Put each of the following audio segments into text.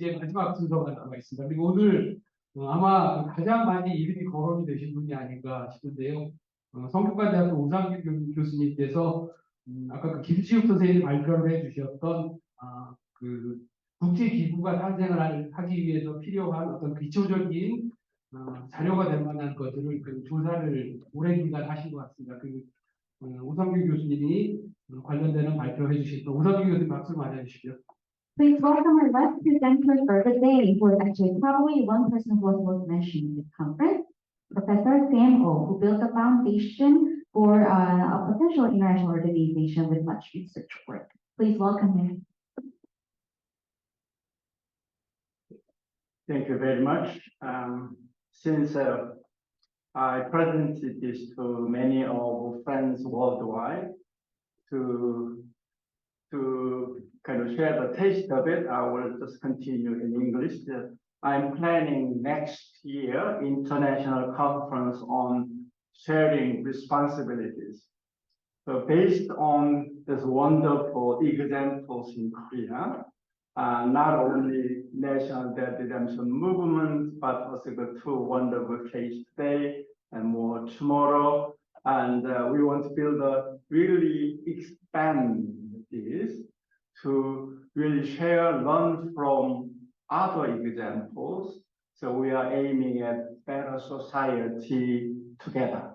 이제 마지막 순서가 남아 있습니다. 그리고 오늘 아마 가장 많이 이름이 거론이 되신 분이 아닌가 싶은데요. 성균관대학교 오상균 교수님께서 아까 그 김치욱 선생님이 발표를 해주셨던 그 국제 기구가 탄생을 하기 위해서 필요한 어떤 기초적인 자료가 될 만한 것들을 그 조사를 오랜 기간 하신 것 같습니다. 그 오상균 교수님이 관련되는 발표해 주시고 오상균 교수님 박수 맞아 주십시오. Please welcome our last presenter for the day, who is actually probably one person who was most mentioned in this conference, Professor Sam Oh, who built a foundation for a potential international organization with much research work. Please welcome him. Thank you very much. Since I presented this to many of friends worldwide to kind of share the taste of it, I will just continue in English. I'm planning next year international conference on sharing responsibilities. So based on this wonderful examples in Korea, not only National Debt Redemption Movement, but also the two wonderful cases today and more tomorrow. And we want to build really expand this to really share, learn from other examples. So we are aiming at better society together.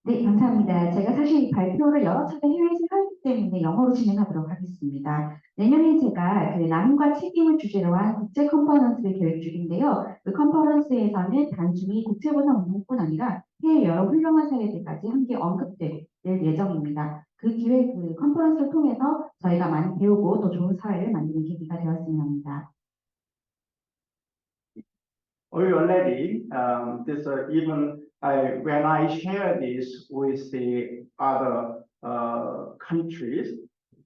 네, 감사합니다. 제가 사실 이 발표를 여러 차례 해외에서 하기 때문에 영어로 진행하도록 하겠습니다. 내년에 제가 그 나눔과 책임을 주제로 한 국제 컨퍼런스를 계획 중인데요. 그 컨퍼런스에서는 단순히 국채보상운동뿐 아니라 해외 여러 훌륭한 사례들까지 함께 언급될 예정입니다. 그 기회, 그 컨퍼런스를 통해서 저희가 많이 배우고 더 좋은 사회를 만드는 계기가 되었으면 합니다. Already, when I share this with the other countries,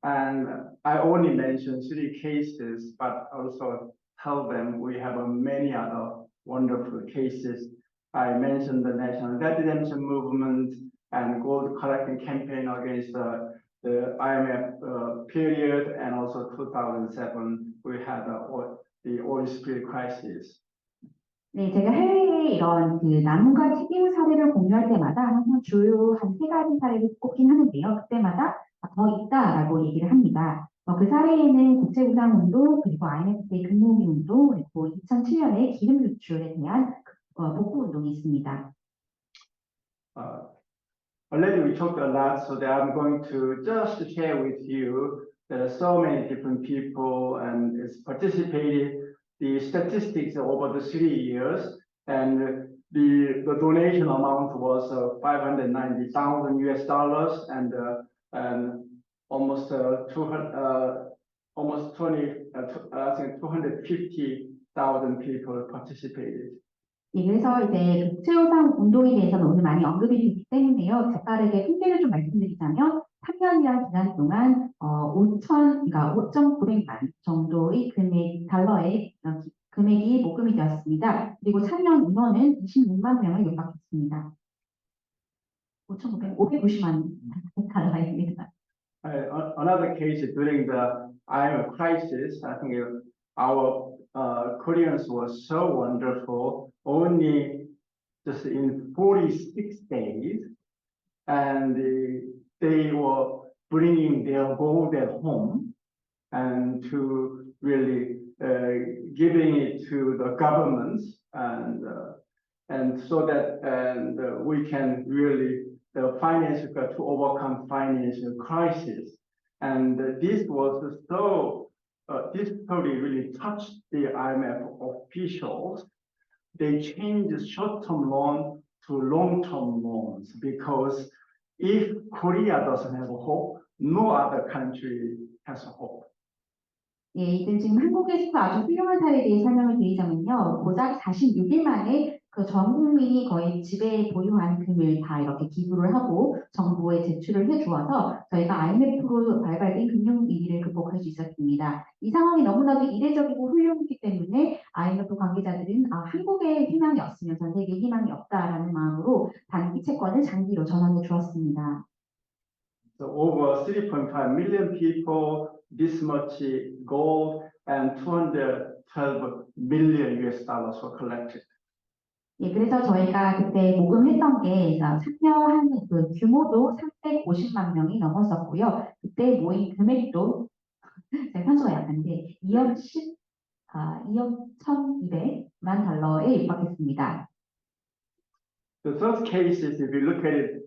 and I only mention 3 cases, but also tell them we have many other wonderful cases. I mentioned the National Debt Redemption Movement and gold collecting campaign against the IMF period, and also 2007 we had the oil spill crisis. 네, 제가 해외에 이런 그 나눔과 책임 사례를 공유할 때마다 항상 주요 한 3가지 사례를 꼽긴 하는데요. 그때마다 더 있다라고 얘기를 합니다. 그 사례에는 국채보상운동, 그리고 IMF 때 금융위운동, 그리고 2007년에 기름 유출에 대한 복구운동이 있습니다. Already we talked a lot, so that I'm going to just share with you there are so many different people and it's participated. The statistics over the 3 years, and the donation amount was $590,000 US, and almost 250,000 people participated. 예, 그래서 이제 국채보상 운동에 대해서는 오늘 많이 언급이 됐기 때문에요. 재빠르게 통계를 좀 말씀드리자면 3년이란 기간 동안 5,900만 정도의 달러의 금액이 모금이 되었습니다. 그리고 참여 인원은 26만 명을 육박했습니다. 590만 달러입니다. Another case during the IMF crisis, I think our Koreans were so wonderful. Only just in 46 days, and they were bringing their gold at home and to really giving it to the governments, and so that we can really the financial to overcome financial crisis. And this was so this story really touched the IMF officials. They changed short-term loan to long-term loans, because if Korea doesn't have a hope, no other country has a hope. 예, 이제 지금 한국에서 아주 훌륭한 사례에 대해 설명을 드리자면요. 고작 46일 만에 그 전 국민이 거의 집에 보유한 금을 다 이렇게 기부를 하고 정부에 제출을 해주어서 저희가 IMF로 발발된 금융위기를 극복할 수 있었습니다. 이 상황이 너무나도 이례적이고 훌륭했기 때문에 IMF 관계자들은 한국의 희망이 없으면 전 세계에 희망이 없다라는 마음으로 단기 채권을 장기로 전환해 주었습니다. So over 3.5 million people, this much gold, and 212 million US dollars were collected. 예, 그래서 저희가 그때 모금했던 게 참여한 그 규모도 350만 명이 넘었었고요. 그때 모인 금액도 제가 편수가 약한데 2억 1,200만 달러에 육박했습니다. The third case is if you look at it,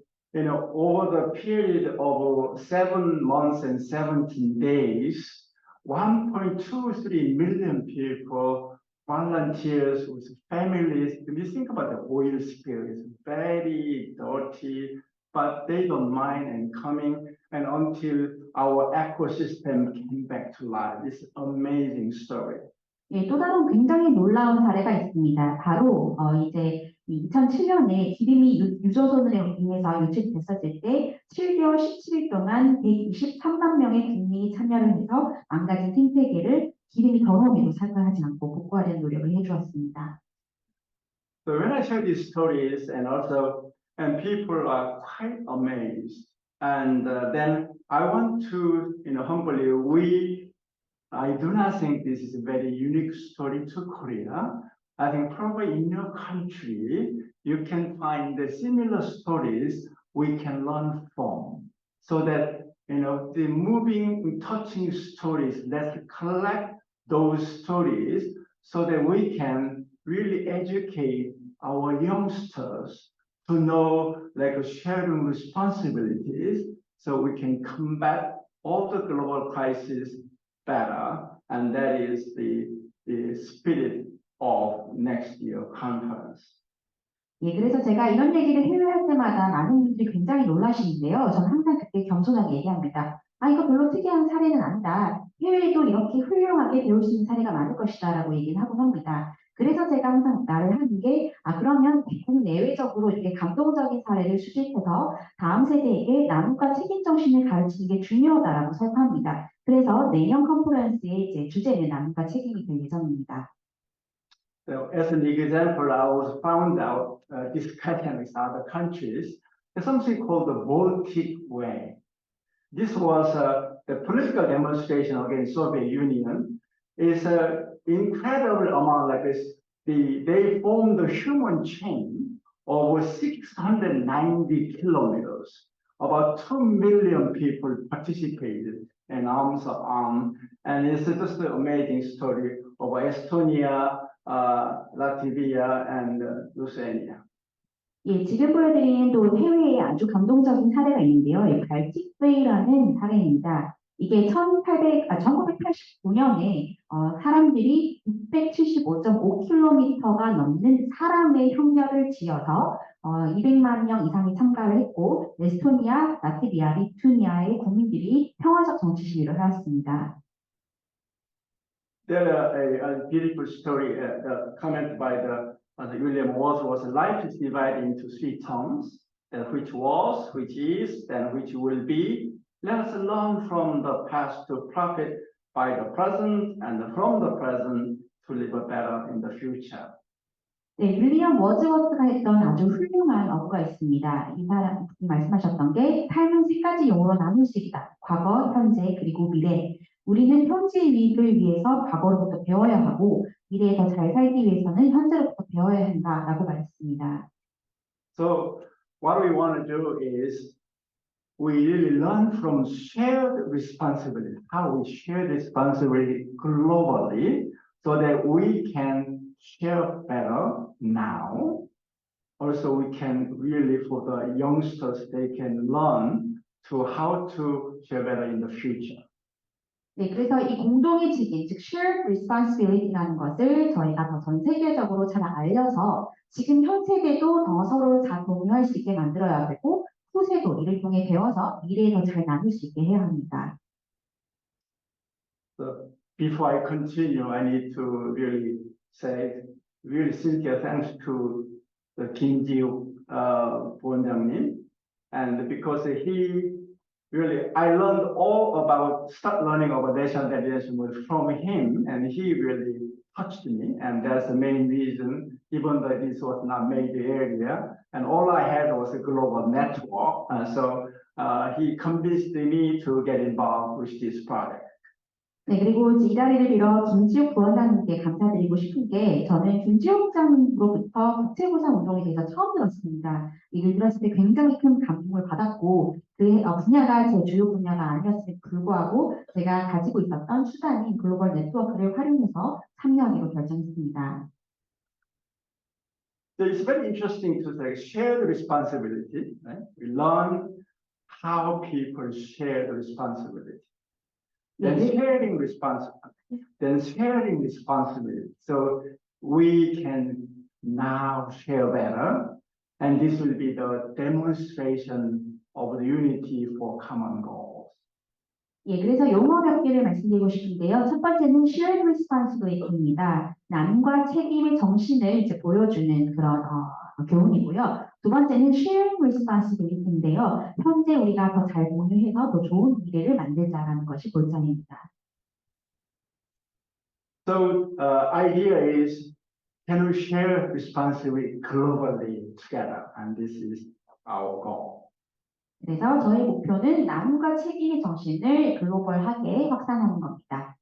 over the period of 7 months and 17 days, 1.23 million people, volunteers with families. When you think about the oil spill, it's very dirty, but they don't mind and coming and until our ecosystem came back to life. It's an amazing story. 예, 또 다른 굉장히 놀라운 사례가 있습니다. 바로 이제 2007년에 기름이 유조선으로 인해서 유출됐었을 때 7개월 17일 동안 123만 명의 국민이 참여를 해서 망가진 생태계를 기름이 더러움에도 살펴하지 않고 복구하려는 노력을 해주었습니다. So when I share these stories and people are quite amazed, and then I want to, humbly, I do not think this is a very unique story to Korea. I think probably in your country, you can find the similar stories we can learn from. So that, the moving, touching stories, let's collect those stories so that we can really educate our youngsters to know like sharing responsibilities so we can combat all the global crises better, and that is the spirit of next year conference. 예, 그래서 제가 이런 얘기를 해외 할 때마다 많은 분들이 굉장히 놀라시는데요. 저는 항상 그때 겸손하게 얘기합니다. 이거 별로 특이한 사례는 아니다. 해외에도 이렇게 훌륭하게 배울 수 있는 사례가 많을 것이다 라고 얘기를 하곤 합니다. 그래서 제가 항상 말을 하는 게 그러면 국내외적으로 이렇게 감동적인 사례를 수집해서 다음 세대에게 나눔과 책임 정신을 가르치는 게 중요하다라고 설파합니다. 그래서 내년 컨퍼런스의 이제 주제는 나눔과 책임이 될 예정입니다. So as an example, I was found out discussing with other countries. There's something called the Baltic Way. This was the political demonstration against Soviet Union. It's an incredible amount like this. They formed a human chain of 690 kilometers. About 2 million people participated in arms to arm, and it's just an amazing story of Estonia, Latvia, and Lithuania. 예, 지금 보여드린 또 해외의 아주 감동적인 사례가 있는데요. 발틱웨이라는 사례입니다. 이게 1989년에 사람들이 675.5km가 넘는 사람의 협력을 지어서 200만 명 이상이 참가를 했고 에스토니아, 라트비아, 리투니아의 국민들이 평화적 정치 시위를 하였습니다. There a beautiful story, the comment by the William Walsh was life is divided into 3 terms, which was, which is, and which will be. Let us learn from the past to profit by the present, and from the present to live better in the future. 네, 윌리엄 워즈워스가 했던 아주 훌륭한 어구가 있습니다. 이 사람이 말씀하셨던 게 삶은 3가지 용어로 나눌 수 있다. 과거, 현재, 그리고 미래. 우리는 현재의 이익을 위해서 과거로부터 배워야 하고 미래에 더 잘 살기 위해서는 현재로부터 배워야 한다라고 말했습니다. So what we want to do is we really learn from shared responsibility, how we share responsibility globally so that we can share better now. Also, we can really, for the youngsters, they can learn to how to share better in the future. 네, 그래서 이 공동의 책임, 즉 shared responsibility라는 것을 저희가 더 전 세계적으로 잘 알려서 지금 현 세대도 더 서로 잘 공유할 수 있게 만들어야 되고 후세도 이를 통해 배워서 미래에 더 잘 나눌 수 있게 해야 합니다. So before I continue, I need to really say really sincere thanks to the 김지욱 부원장님, and because he really, I learned all about, start learning about national delegation from him, and he really touched me, and that's the main reason, even though this was not major area, and all I had was a global network, so he convinced me to get involved with this project. 네, 그리고 이 자리를 빌어 김지욱 부원장님께 감사드리고 싶은 게 저는 김지욱 장로부터 국채보상운동에 대해서 처음 들었습니다. 이를 들었을 때 굉장히 큰 감동을 받았고 그 분야가 제 주요 분야가 아니었음에도 불구하고 제가 가지고 있었던 수단인 글로벌 네트워크를 활용해서 참여하기로 결정했습니다. So it's very interesting to say share the responsibility. Right? We learn how people share the responsibility. Then sharing responsibility. So we can now share better, and this will be the demonstration of the unity for common goals. 예, 그래서 용어 몇 개를 말씀드리고 싶은데요. 첫 번째는 shared responsibility입니다. 나눔과 책임의 정신을 이제 보여주는 그런 교훈이고요. 두 번째는 sharing responsibility인데요. 현재 우리가 더 잘 공유해서 더 좋은 미래를 만들자라는 것이 골자입니다. So idea is, can we share responsibility globally together? And this is our goal. 그래서 저희 목표는 나눔과 책임의 정신을 글로벌하게 확산하는 겁니다.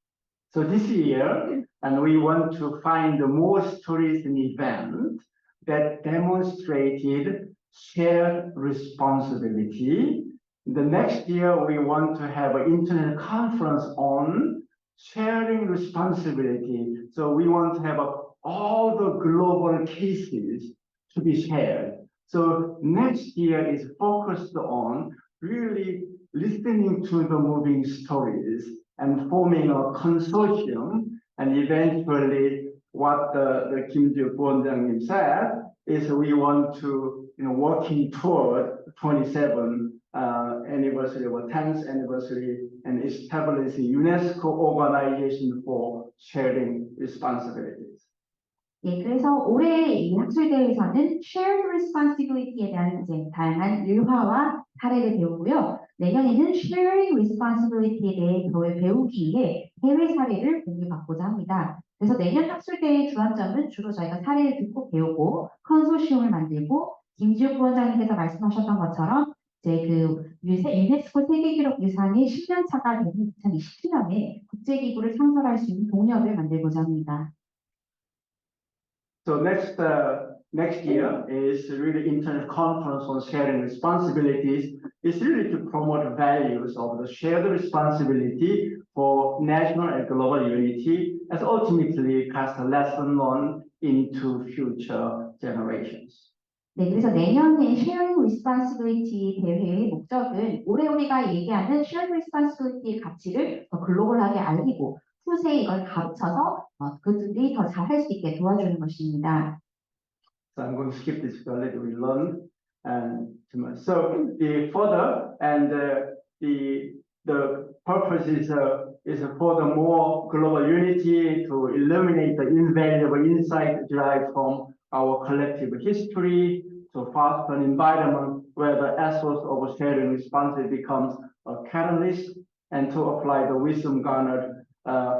So this year, and we want to find more stories and events that demonstrated shared responsibility. The next year, we want to have an internet conference on sharing responsibility. So we want to have all the global cases to be shared. So next year is focused on really listening to the moving stories and forming a consortium, and eventually what the Kim Ju-kwon said is we want to, working toward 27th anniversary or 10th anniversary and establishing UNESCO organization for sharing responsibilities. 예, 그래서 올해 이 학술대회에서는 shared responsibility에 대한 이제 다양한 일화와 사례를 배우고요. 내년에는 sharing responsibility에 대해 배우기 위해 해외 사례를 공유받고자 합니다. 그래서 내년 학술대회의 주안점은 주로 저희가 사례를 듣고 배우고 컨소시엄을 만들고 김지욱 부원장님께서 말씀하셨던 것처럼 이제 그 유네스코 세계기록 유산의 10년 차가 되는 2027년에 국제기구를 창설할 수 있는 동력을 만들고자 합니다. So next year is really internet conference on sharing responsibilities. It's really to promote values of the shared responsibility for national and global unity, as ultimately cast a lesson learned into future generations. 네, 그래서 내년에 sharing responsibility 대회의 목적은 올해 우리가 얘기하는 shared responsibility의 가치를 더 글로벌하게 알리고 후세에 이걸 가르쳐서 그들이 더 잘할 수 있게 도와주는 것입니다. So I'm going to skip this a little. We learn and so the further and the purpose is for the more global unity to eliminate the invaluable insight derived from our collective history, to foster an environment where the essence of sharing responsibility becomes a catalyst, and to apply the wisdom garnered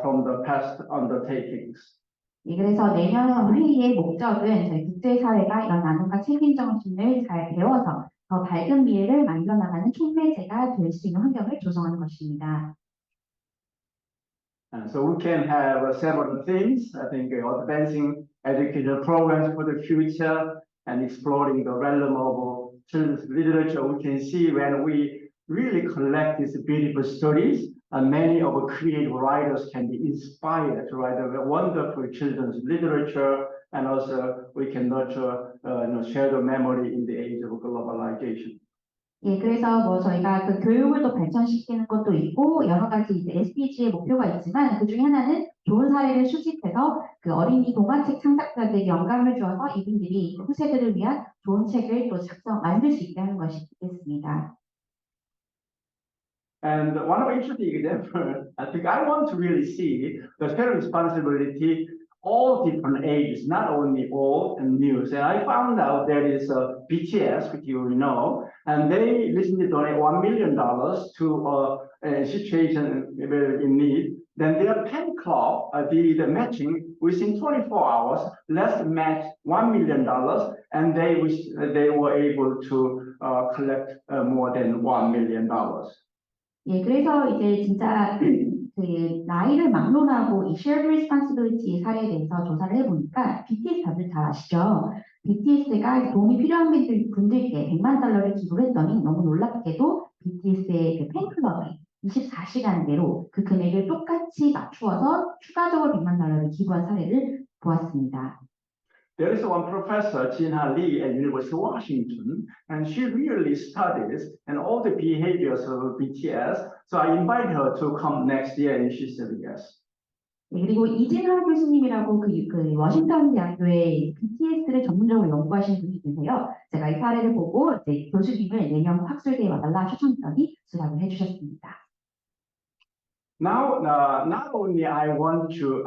from the past undertakings. 예, 그래서 내년 회의의 목적은 저희 국제사회가 이런 나눔과 책임 정신을 잘 배워서 더 밝은 미래를 만들어나가는 촉매제가 될 수 있는 환경을 조성하는 것입니다. So we can have several things. I think advancing educational programs for the future and exploring the realm of children's literature. We can see when we really collect these beautiful stories, and many of the creative writers can be inspired to write a wonderful children's literature, and also we can nurture, share the memory in the age of globalization. 예, 그래서 저희가 그 교육을 또 발전시키는 것도 있고 여러 가지 이제 SDG의 목표가 있지만 그 중에 하나는 좋은 사례를 수집해서 그 어린이 동화책 창작자들에게 영감을 주어서 이분들이 후세들을 위한 좋은 책을 또 만들 수 있게 하는 것이 되겠습니다. And one of the interesting examples, I think I want to really see the shared responsibility, all different ages, not only old and new. And I found out there is a BTS, which you know, and they recently donated $1 million to a situation in need. Then their pen club did the matching within 24 hours. Let's match $1 million, and they were able to collect more than $1 million. 예, 그래서 이제 진짜 그 나이를 막론하고 이 shared responsibility 사례에 대해서 조사를 해보니까 BTS 다들 잘 아시죠? BTS가 도움이 필요한 분들께 100만 달러를 기부를 했더니 너무 놀랍게도 BTS의 그 팬클럽이 24시간대로 그 금액을 똑같이 맞추어서 추가적으로 100만 달러를 기부한 사례를 보았습니다. There is one professor, Jin-Ha Lee, at University of Washington, and she really studies and all the behaviors of BTS. So I invited her to come next year, and she said yes. 네, 그리고 이진하 교수님이라고 그 워싱턴 대학교의 BTS를 전문적으로 연구하시는 분이 계세요. 제가 이 사례를 보고 이제 교수님을 내년 학술대에 와달라 초청했더니 수락을 해주셨습니다. Now, not only I want to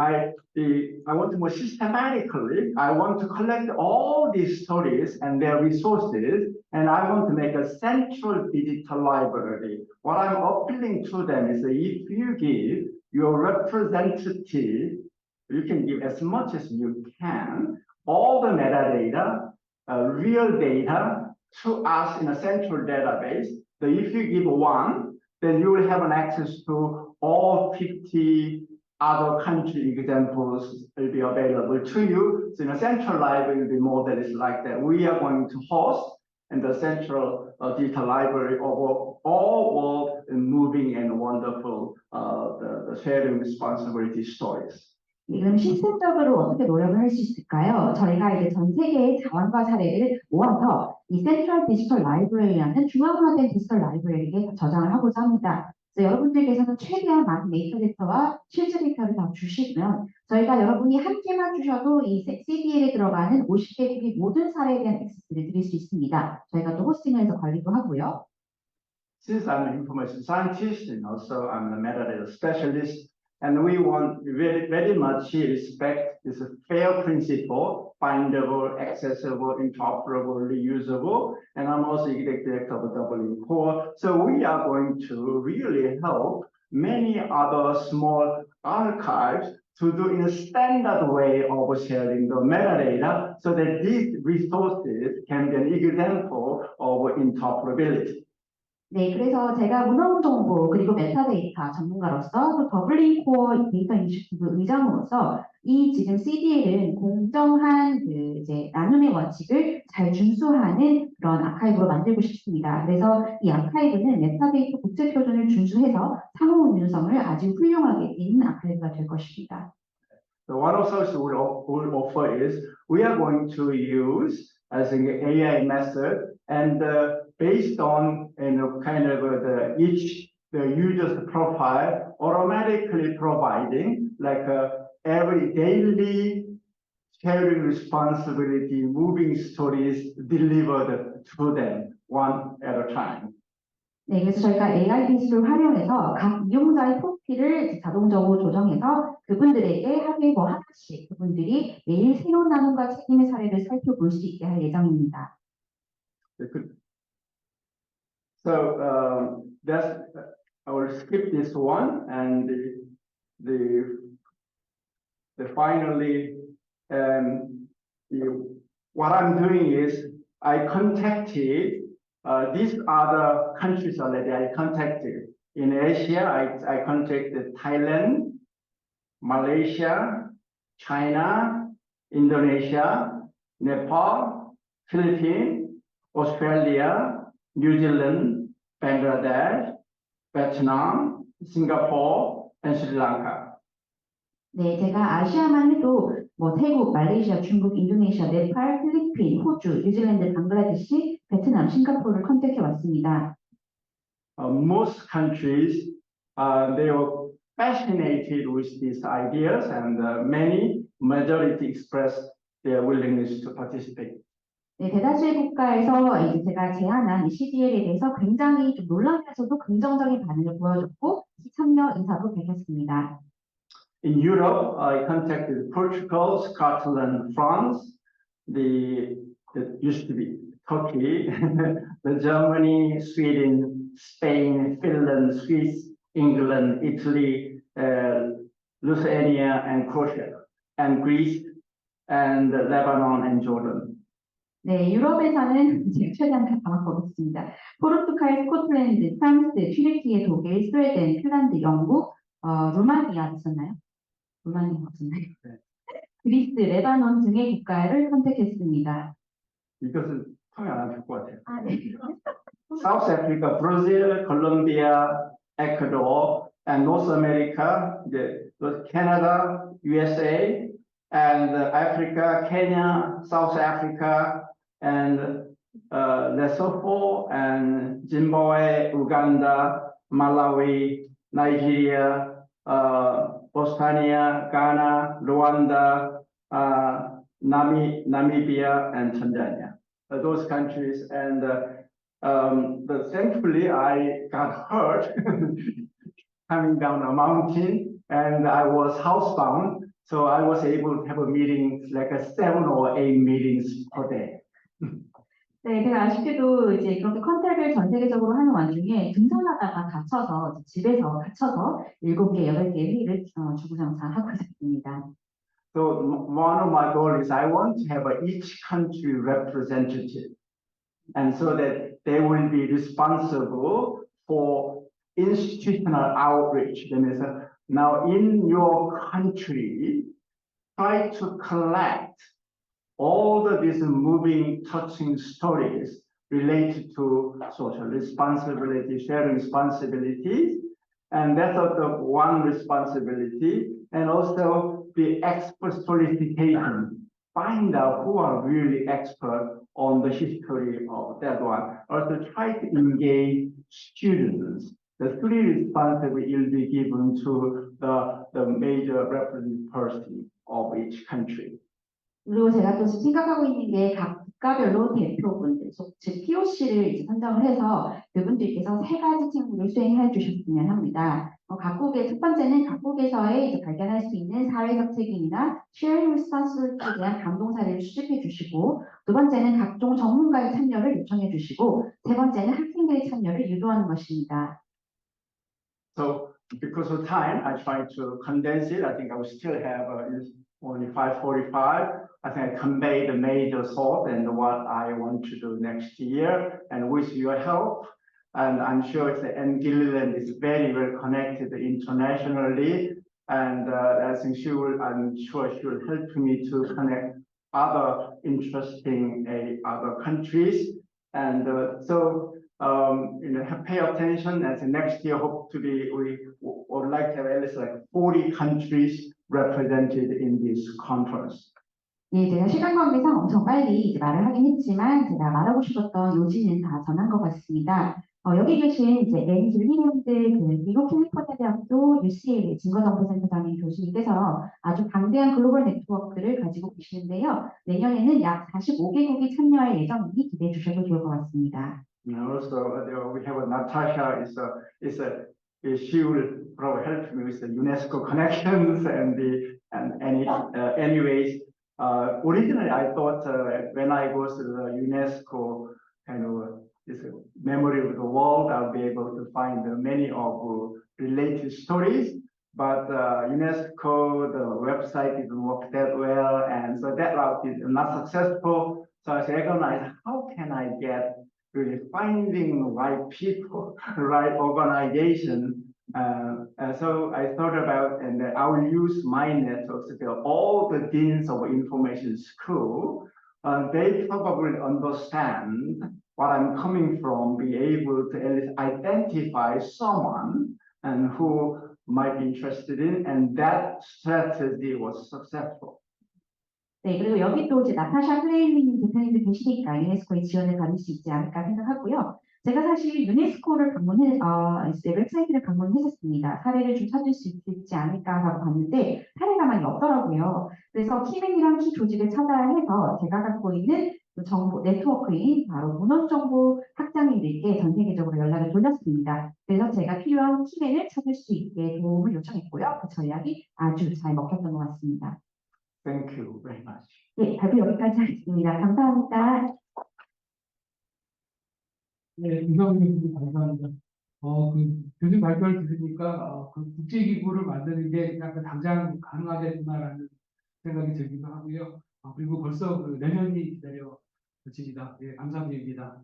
more systematically, I want to collect all these stories and their resources, and I want to make a central digital library. What I'm appealing to them is that if you give your representative, you can give as much as you can, all the metadata, real data to us in a central database. So if you give one, then you will have an access to all 50 other country examples will be available to you. So in a central library will be more that is like that. We are going to host in the central digital library of all world moving and wonderful the sharing responsibility stories. 그럼 시스템적으로 어떻게 노력을 할 수 있을까요? 저희가 이제 전 세계의 자원과 사례를 모아서 이 센트럴 디지털 라이브러리라는 중앙화된 디지털 라이브러리에 저장을 하고자 합니다. 그래서 여러분들께서는 최대한 많은 메타데이터와 실제 데이터를 다 주시면 저희가 여러분이 한 개만 주셔도 이 CDL에 들어가는 50개국의 모든 사례에 대한 액세스를 드릴 수 있습니다. 저희가 또 호스팅을 해서 관리도 하고요. Since I'm an information scientist and also I'm a metadata specialist, and we want very much respect this fair principle, findable, accessible, interoperable, reusable, and I'm also executive director of DoubleInCore. So we are going to really help many other small archives to do in a standard way of sharing the metadata so that these resources can be an example of interoperability. 네, 그래서 제가 문헌 정보 그리고 메타데이터 전문가로서 또 더블린코어 데이터 이니셔티브 의장으로서 이 지금 CDL은 공정한 그 이제 나눔의 원칙을 잘 준수하는 그런 아카이브로 만들고 싶습니다. 그래서 이 아카이브는 메타데이터 국제 표준을 준수해서 상호 운용성을 아주 훌륭하게 띈 아카이브가 될 것입니다. So one of those we'll offer is we are going to use as an AI method and based on kind of each the user's profile, automatically providing like every daily sharing responsibility, moving stories delivered to them one at a time. 네, 그래서 저희가 AI 기술을 활용해서 각 이용자의 프로필을 자동적으로 조정해서 그분들에게 하루에 뭐 하나씩 그분들이 매일 새로운 나눔과 책임의 사례를 살펴볼 수 있게 할 예정입니다. So that's I will skip this one and the finally what I'm doing is I contacted these other countries already. I contacted in Asia. I contacted Thailand, Malaysia, China, Indonesia, Nepal, Philippines, Australia, New Zealand, Bangladesh, Vietnam, Singapore, and Sri Lanka. 네, 제가 아시아만 해도 뭐 태국, 말레이시아, 중국, 인도네시아, 네팔, 필리핀, 호주, 뉴질랜드, 방글라데시, 베트남, 싱가포르를 컨택해 왔습니다. Most countries they were fascinated with these ideas, and many majority expressed their willingness to participate. 네, 대다수의 국가에서 이제 제가 제안한 이 CDL에 대해서 굉장히 좀 놀라면서도 긍정적인 반응을 보여줬고 참여 의사도 밝혔습니다. In Europe, I contacted Portugal, Scotland, France, the used to be Turkey, the Germany, Sweden, Spain, Finland, Swiss, England, Italy, Lithuania, and Croatia, and Greece, and Lebanon, and Jordan. 네, 유럽에서는 제가 최대한 다 담아보겠습니다. 포르투갈, 스코틀랜드, 프랑스, 튀르키예, 독일, 스웨덴, 핀란드, 영국, 루마니아 있었나요? 루마니아 없었나요? 네. 그리스, 레바논 등의 국가를 선택했습니다. 이것은 통역 안 될 것 같아요. 아, 네. South Africa, Brazil, Colombia, Ecuador, and North America, Canada, USA, and Africa, Kenya, South Africa, and Lesotho, and Zimbabwe, Uganda, Malawi, Nigeria, Bosnia, Ghana, Rwanda, Namibia, and Tanzania. Those countries, and but thankfully I got hurt coming down a mountain, and I was housebound, so I was able to have a meeting, like 7 or 8 meetings per day. 네, 제가 아쉽게도 이제 그렇게 컨택을 전 세계적으로 하는 와중에 등산하다가 다쳐서 집에서 갇혀서 7개, 8개 회의를 주구장창 하고 있습니다. So one of my goals is I want to have each country representative, and so that they will be responsible for institutional outreach. That means now in your country, try to collect all of these moving, touching stories related to social responsibility, sharing responsibilities, and that's the one responsibility, and also the expert solicitation. Find out who are really expert on the history of that one. Also try to engage students. The 3 responsibilities will be given to the major representative person of each country. 그리고 제가 또 지금 생각하고 있는 게 각 국가별로 대표분들, 즉 POC를 이제 선정을 해서 그분들께서 3가지 책무를 수행해 주셨으면 합니다. 각국의 첫 번째는 각국에서의 이제 발견할 수 있는 사회적 책임이나 sharing responsibility에 대한 감동 사례를 수집해 주시고, 두 번째는 각종 전문가의 참여를 요청해 주시고, 세 번째는 학생들의 참여를 유도하는 것입니다. So because of time, I try to condense it. I think I will still have only 5:45. I think I convey the major thought and what I want to do next year, and with your help, and I'm sure Gilliland is very well connected internationally, and I think I'm sure she will help me to connect other interesting other countries, and pay attention. As next year, hope to be we would like to have at least like 40 countries represented in this conference. 예, 제가 시간 관계상 엄청 빨리 이제 말을 하긴 했지만 제가 말하고 싶었던 요지는 다 전한 것 같습니다. 여기 계신 이제 앤 그 미국 캘리포니아대학교 UCLA 증거정보센터장인 교수님께서 아주 방대한 글로벌 네트워크를 가지고 계시는데요. 내년에는 약 45개국이 참여할 예정이니 기대해 주셔도 좋을 것 같습니다. Also, we have Natasha. She will probably help me with the UNESCO connections anyways. Originally, I thought when I go to the UNESCO kind of this memory of the world, I'll be able to find many of related stories. But UNESCO, the website didn't work that well, and so that route is not successful. So I recognized how can I get really finding the right people, the right organization. So I thought about, and I will use my network to tell all the deans of information school. They probably understand what I'm coming from, be able to at least identify someone and who might be interested in, and that strategy was successful. 네, 그리고 여기 또 이제 나타샤 플레일링 대표님도 계시니까 유네스코의 지원을 받을 수 있지 않을까 생각하고요. 제가 사실 유네스코를 웹사이트를 방문했었습니다. 사례를 좀 찾을 수 있지 않을까 하고 봤는데 사례가 많이 없더라고요. 그래서 키맨이랑 키 조직을 찾아야 해서 제가 갖고 있는 정보 네트워크인 바로 문헌정보 학장님들께 전 세계적으로 연락을 돌렸습니다. 그래서 제가 필요한 키맨을 찾을 수 있게 도움을 요청했고요. 그 전략이 아주 잘 먹혔던 것 같습니다. Thank you very much. 네, 발표 여기까지 하겠습니다. 감사합니다. 네, 김성민 교수님 감사합니다. 교수님 발표를 들으니까 그 국제기구를 만드는 게 약간 당장 가능하겠구나라는 생각이 들기도 하고요. 그리고 벌써 그 내년이 기다려집니다. 예, 감사드립니다.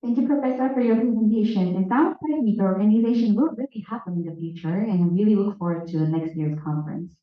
Thank you, Professor, for your presentation. It sounds like the organization will really happen in the future, and I really look forward to next year's conference.